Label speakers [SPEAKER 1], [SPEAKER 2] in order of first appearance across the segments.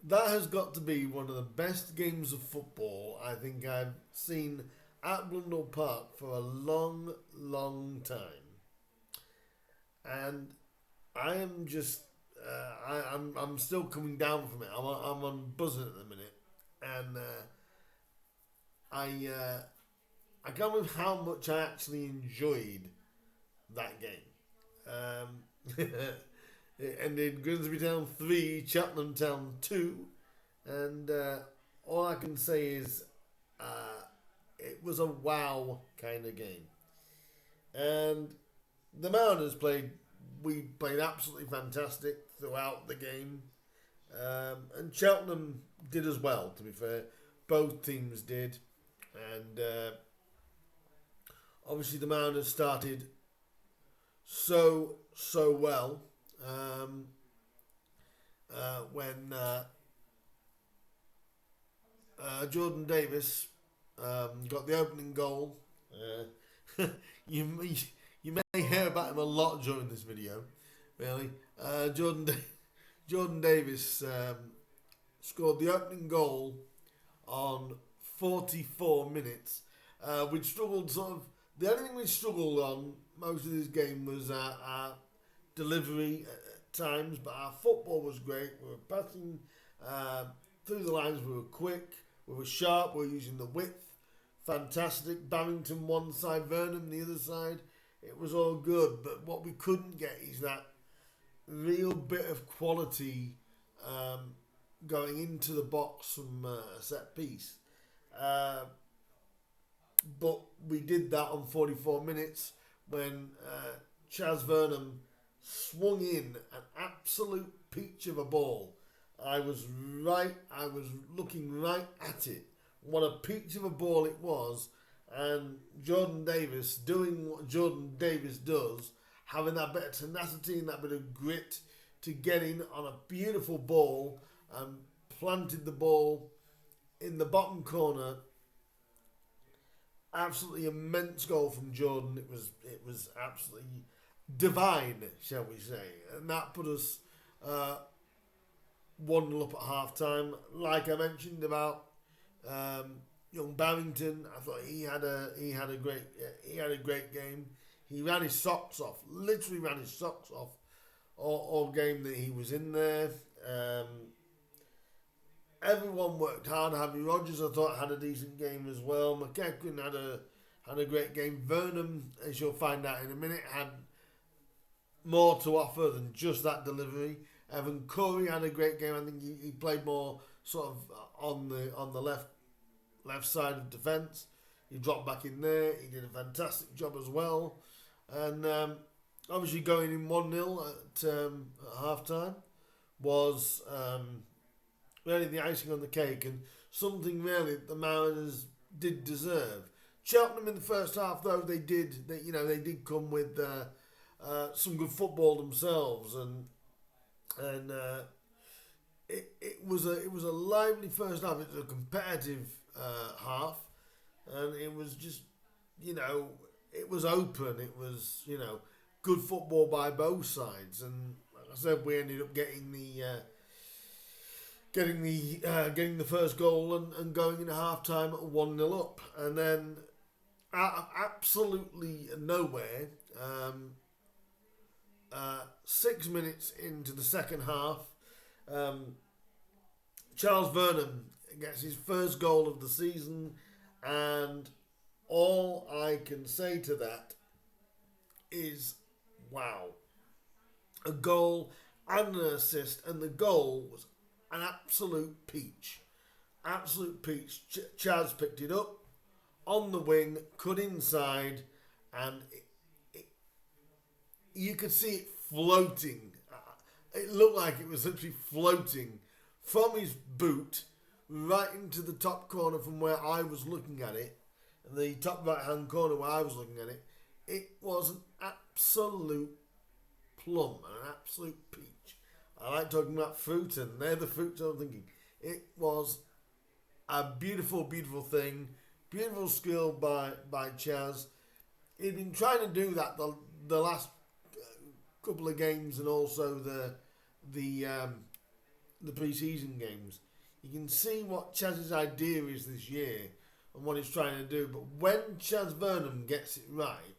[SPEAKER 1] that has got to be one of the best games of football I think I've seen at Blundell Park for a long, long time. And I am just, I'm still coming down from it. I'm on buzzing at the minute, and I can't believe how much I actually enjoyed that game. It ended Grimsby Town 3, Cheltenham Town 2, and all I can say is it was a wow kind of game. And the Mariners we played absolutely fantastic throughout the game. And Cheltenham did as well, to be fair. Both teams did. And obviously the Mariners started so well when Jordan Davies got the opening goal. You you may hear about him a lot during this video, really. Jordan Davies scored the opening goal on 44 minutes. We struggled the only thing we struggled on most of this game was our delivery at times, but our football was great. We were passing through the lines, we were quick, we were sharp, we were using the width. Fantastic. Barrington one side, Vernon the other side. It was all good, but what we couldn't get is that real bit of quality going into the box from a set piece. But we did that on 44 minutes when Chaz Vernon swung in an absolute peach of a ball. I was looking right at it. What a peach of a ball it was. And Jordan Davies doing what Jordan Davies does, having that bit of tenacity and that bit of grit to get in on a beautiful ball and planted the ball in the bottom corner. Absolutely immense goal from Jordan. It was absolutely divine, shall we say. And that put us 1-0 up at half time. Like I mentioned about young Barrington, I thought he had a great game. He ran his socks off, literally ran his socks off all game that he was in there. Everyone worked hard. Harvey Rogers, I thought, had a decent game as well. McEachran had a great game. Vernon, as you'll find out in a minute, had more to offer than just that delivery. Evan Curry had a great game. I think he played more sort of on the left side of defence. He dropped back in there. He did a fantastic job as well. And obviously going in 1-0 at half time was really the icing on the cake, and something really the Mariners did deserve. Cheltenham in the first half, though, they did come with some good football themselves, and it was a lively first half. It was a competitive half, and it was just it was open. It was good football by both sides, and like I said, we ended up getting the first goal and going into half time at 1-0 up, and then out of absolutely nowhere, 6 minutes into the second half, Charles Vernon gets his first goal of the season, and all I can say to that is wow. A goal and an assist, and the goal was an absolute peach. Absolute peach. Chaz picked it up on the wing, cut inside, and you could see it floating. It looked like it was literally floating from his boot right into the top corner from where I was looking at it, and the top right hand corner where I was looking at it. It was an absolute plum and an absolute peach. I like talking about fruit, and they're the fruits I'm thinking. It was a beautiful, beautiful thing. Beautiful skill by Chaz. He'd been trying to do that the last couple of games, and also the the pre-season games, you can see what Chaz's idea is this year and what he's trying to do. But when Chaz Burnham gets it right,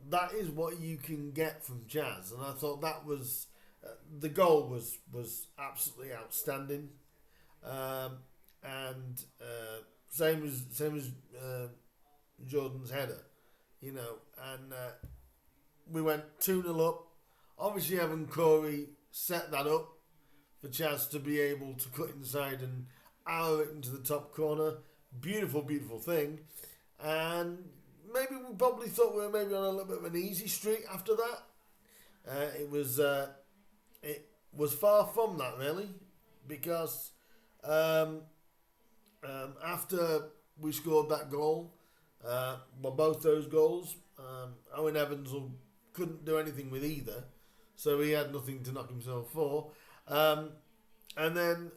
[SPEAKER 1] that is what you can get from Chaz. And I thought that was the goal was absolutely outstanding, and same as Jordan's header, you know. And we went 2-0 up. Obviously, Evan Corey set that up for Chaz to be able to cut inside and arrow it into the top corner. Beautiful, beautiful thing. And maybe we probably thought we were maybe on a little bit of an easy streak after that. It was far from that, really, because after we scored that goal, both those goals, Owen Evans couldn't do anything with either, so he had nothing to knock himself for. And then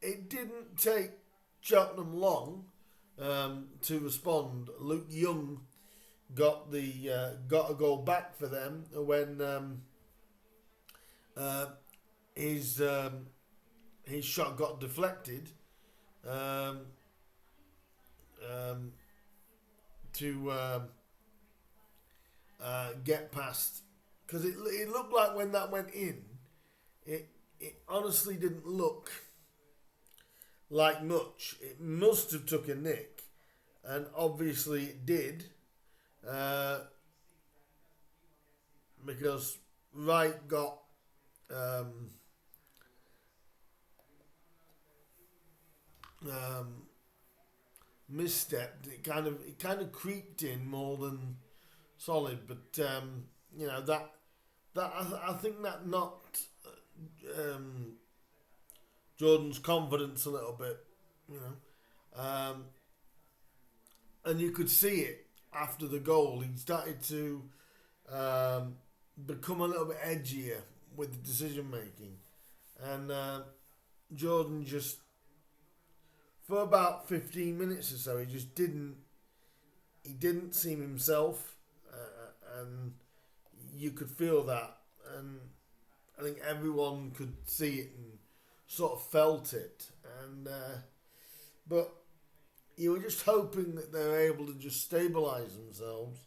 [SPEAKER 1] it didn't take Cheltenham long to respond. Luke Young got a goal back for them when his shot got deflected to get past, because it looked like when that went in, it honestly didn't look like much. It must have took a nick, and obviously it did, because Wright got misstepped. It kind of creeped in more than solid, but you know, that I think that knocked Jordan's confidence a little bit, you know, and you could see it after the goal. He started to become a little bit edgier with the decision making, and Jordan just, for about 15 minutes or so, he didn't seem himself, and you could feel that, and I think everyone could see it and sort of felt it, and but you were just hoping that they were able to just stabilise themselves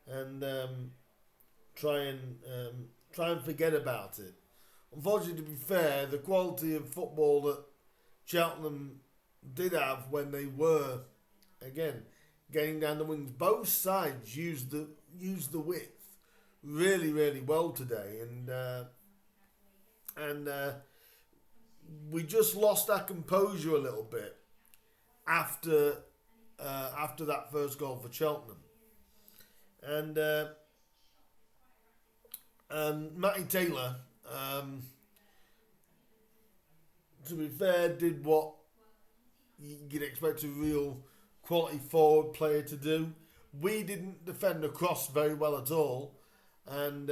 [SPEAKER 1] and try and forget about it. Unfortunately, to be fair, the quality of football that Cheltenham did have when they were, again, getting down the wings, both sides used the width really, really well today, and we just lost our composure a little bit after that first goal for Cheltenham, and Matty Taylor, to be fair, did what you'd expect a real quality forward player to do. We didn't defend across very well at all, and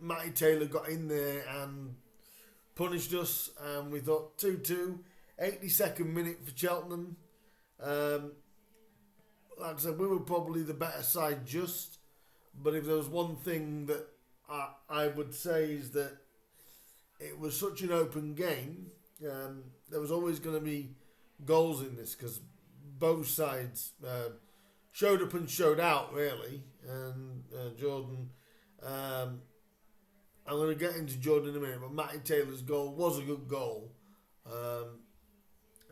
[SPEAKER 1] Matty Taylor got in there and punished us, and we thought 2-2, 82nd minute for Cheltenham. Like I said, we were probably the better side just, but if there was one thing that I would say is that it was such an open game. There was always going to be goals in this, because both sides showed up and showed out, really. And Jordan, I'm going to get into Jordan in a minute, but Matty Taylor's goal was a good goal,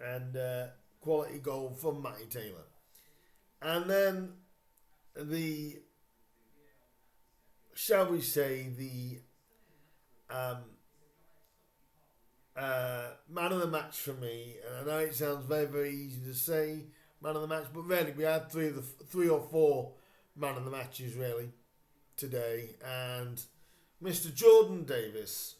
[SPEAKER 1] and quality goal from Matty Taylor. And then the, shall we say, the man of the match for me, and I know it sounds very, very easy to say man of the match, but really we had three or four man of the matches really today, and Mr. Jordan Davies.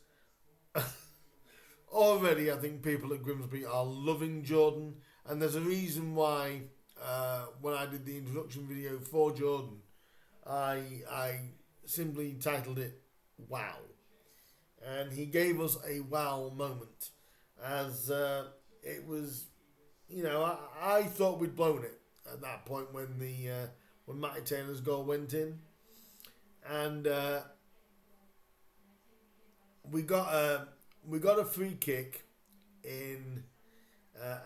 [SPEAKER 1] Already I think people at Grimsby are loving Jordan, and there's a reason why when I did the introduction video for Jordan, I simply entitled it Wow. And he gave us a wow moment, as it was, you know, I thought we'd blown it at that point when Matty Taylor's goal went in, and we got a free kick in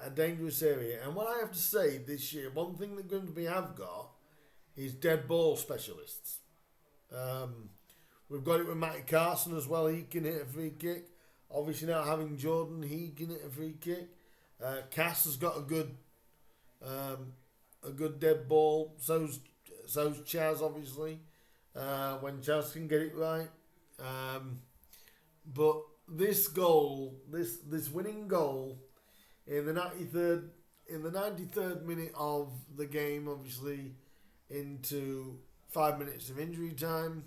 [SPEAKER 1] a dangerous area, and what I have to say this year, one thing that Grimsby have got is dead ball specialists. We've got it with Matty Carson as well. He can hit a free kick. Obviously now having Jordan, he can hit a free kick. Cass has got a good dead ball. So's Chaz, obviously, when Chaz can get it right. But this goal, this winning goal in the 93rd minute of the game, obviously into 5 minutes of injury time.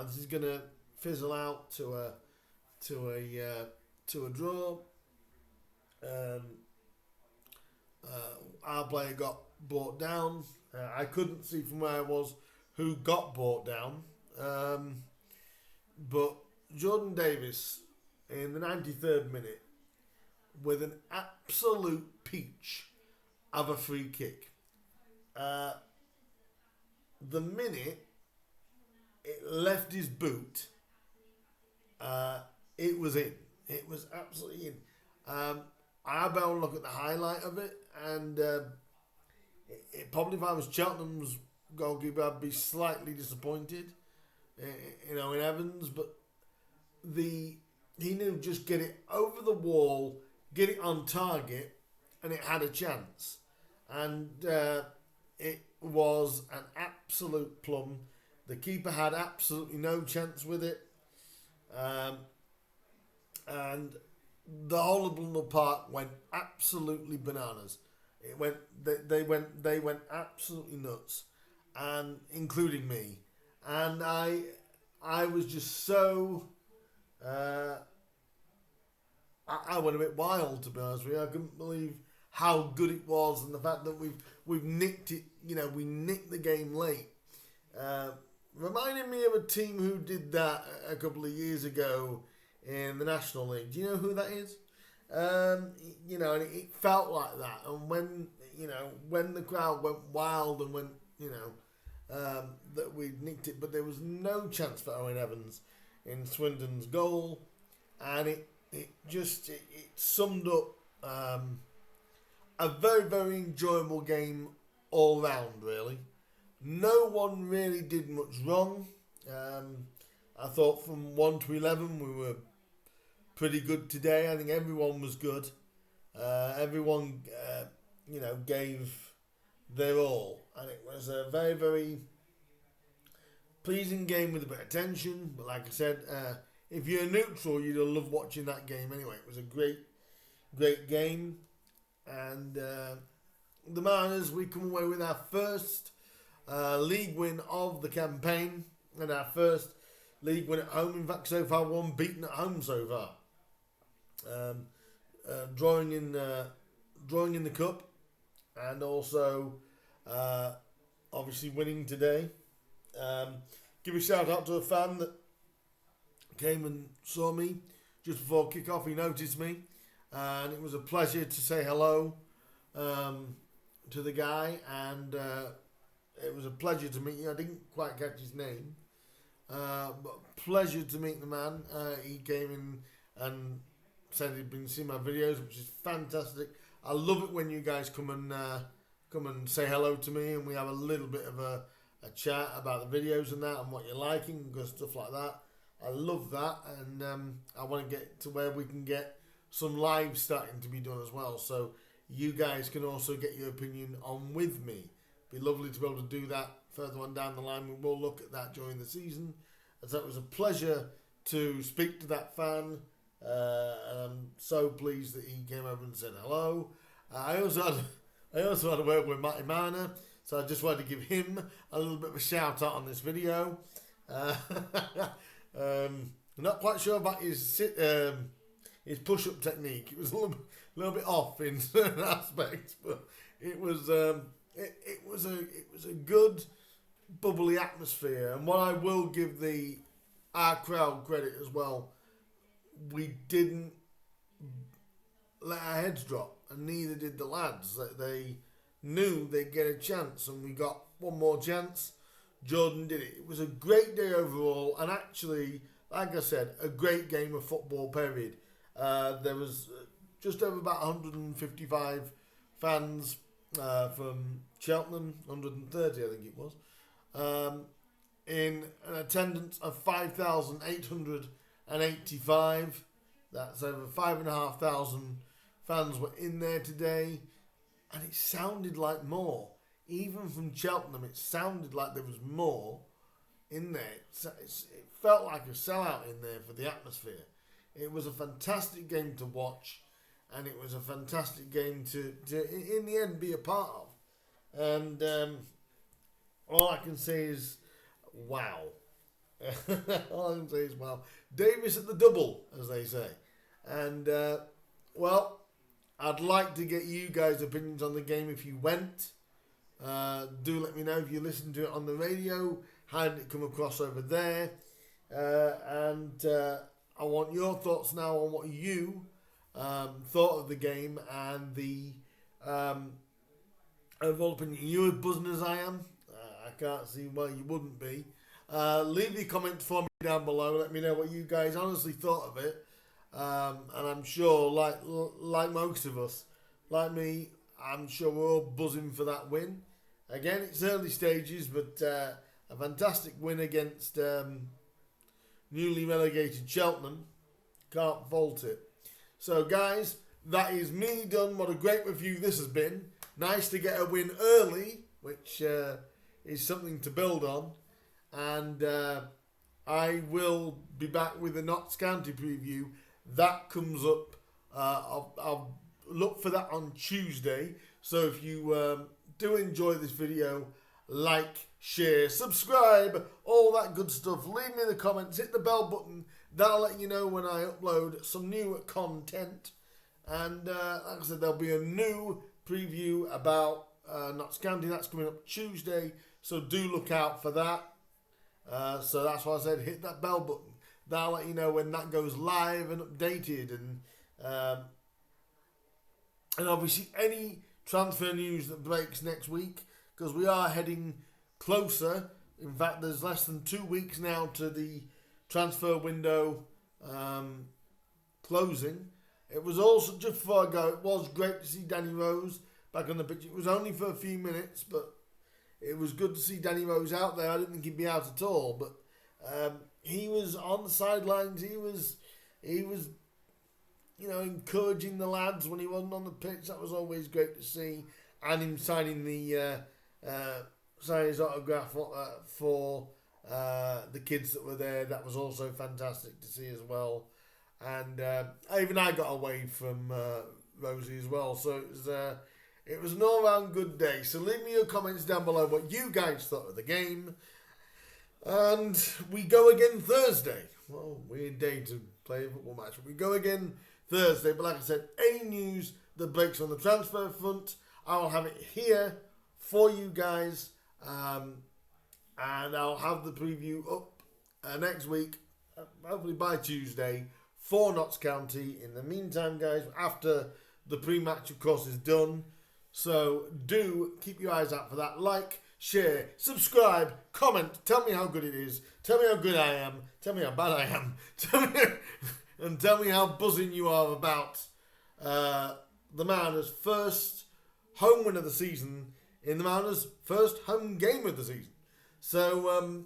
[SPEAKER 1] This is gonna fizzle out to a draw. Our player got brought down. I couldn't see from where I was who got brought down, but Jordan Davies in the 93rd minute with an absolute peach of a free kick. The minute it left his boot, it was in. It was absolutely in. I had a look at the highlight of it, and it probably, if I was Cheltenham's goalkeeper, I'd be slightly disappointed, in Evans, but he knew just get it over the wall, get it on target, and it had a chance. And it was an absolute plum. The keeper had absolutely no chance with it. And the whole of Blundell Park went absolutely bananas. They went absolutely nuts, and including me. And I was just so I went a bit wild, to be honest with you. I couldn't believe how good it was, and the fact that we've nicked it. We nicked the game late. Reminded me of a team who did that a couple of years ago in the National League. Do you know who that is? And it felt like that. And when the crowd went wild and went, that we nicked it, but there was no chance for Owen Evans in Swindon's goal, and it summed up a very, very enjoyable game all round, really. No one really did much wrong. I thought from 1 to 11 we were pretty good today. I think everyone was good. Everyone, gave their all. And it was a very, very pleasing game with a bit of tension. But like I said, if you're neutral, you'd love watching that game anyway. It was a great, great game. And the Mariners, we come away with our first league win of the campaign, and our first league win at home. In fact, so far one beaten at home so far. Drawing in the cup, and also obviously winning today. Give a shout out to a fan that came and saw me just before kick-off. He noticed me, and it was a pleasure to say hello to the guy, and it was a pleasure to meet you. I didn't quite catch his name, but pleasure to meet the man. He came in and said he'd been seeing my videos, which is fantastic. I love it when you guys come and say hello to me, and we have a little bit of a chat about the videos and that, and what you're liking and stuff like that. I love that, and I want to get to where we can get some live starting to be done as well, so you guys can also get your opinion on with me. Be lovely to be able to do that further on down the line. We will look at that during the season. As it was a pleasure to speak to that fan, and I'm so pleased that he came over and said hello. I also had a word with Matty Marner, so I just wanted to give him a little bit of a shout out on this video. Not quite sure about his push-up technique. It was a little bit off in certain aspects, but it was a good bubbly atmosphere. And what I will give our crowd credit as well, we didn't let our heads drop, and neither did the lads. They knew they'd get a chance, and we got one more chance. Jordan did it. It was a great day overall, and actually like I said, a great game of football, period. There was just over about 155 fans from Cheltenham, 130 I think it was, in an attendance of 5,885. That's over 5,500 fans were in there today, and it sounded like more. Even from Cheltenham, it sounded like there was more in there. It felt like a sellout in there for the atmosphere. It was a fantastic game to watch, and it was a fantastic game to in the end, be a part of. And all I can say is, wow. All I can say is, wow. Davies at the double, as they say. And, well, I'd like to get you guys' opinions on the game if you went. Do let me know if you listened to it on the radio. How did it come across over there? And I want your thoughts now on what you thought of the game and the overall opinion. You as buzzing as I am? I can't see why you wouldn't be. Leave your comments for me down below. Let me know what you guys honestly thought of it. And I'm sure, like most of us, like me, I'm sure we're all buzzing for that win. Again, it's early stages, but a fantastic win against newly relegated Cheltenham. Can't fault it. So, guys, that is me done. What a great review this has been. Nice to get a win early, which is something to build on. And I will be back with the Notts County preview. That comes up. I'll look for that on Tuesday. So if you do enjoy this video, like, share, subscribe, all that good stuff. Leave me in the comments. Hit the bell button. That'll let you know when I upload some new content. And like I said, there'll be a new preview about Notts County. That's coming up Tuesday. So do look out for that. So that's why I said hit that bell button. That'll let you know when that goes live and updated. And obviously any transfer news that breaks next week, because we are heading closer. In fact, there's less than 2 weeks now to the transfer window closing. It was also, just before I go, it was great to see Danny Rose back on the pitch. It was only for a few minutes, but it was good to see Danny Rose out there. I didn't think he'd be out at all, but he was on the sidelines. He was, encouraging the lads when he wasn't on the pitch. That was always great to see, and him signing signing his autograph for the kids that were there. That was also fantastic to see as well. And even I got away from Rosie as well. So it was an all-round good day. So leave me your comments down below what you guys thought of the game. And we go again Thursday. Well, weird day to play a football match. But we go again Thursday. But like I said, any news that breaks on the transfer front, I will have it here for you guys. And I'll have the preview up next week, hopefully by Tuesday, for Notts County. In the meantime, guys, after the pre-match, of course, is done. So do keep your eyes out for that. Like, share, subscribe, comment. Tell me how good it is. Tell me how good I am. Tell me how bad I am. Tell me how buzzing you are about the Mariners' first home win of the season in the Mariners' first home game of the season. So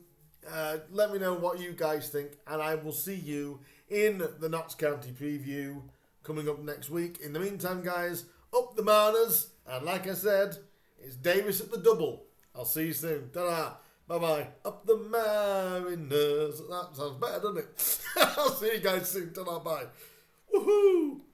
[SPEAKER 1] let me know what you guys think, and I will see you in the Notts County preview coming up next week. In the meantime, guys, up the Mariners, and like I said, it's Davies at the double. I'll see you soon. Ta-da. Bye-bye. Up the Mariners. That sounds better, doesn't it? I'll see you guys soon. Ta-da. Bye. Woohoo!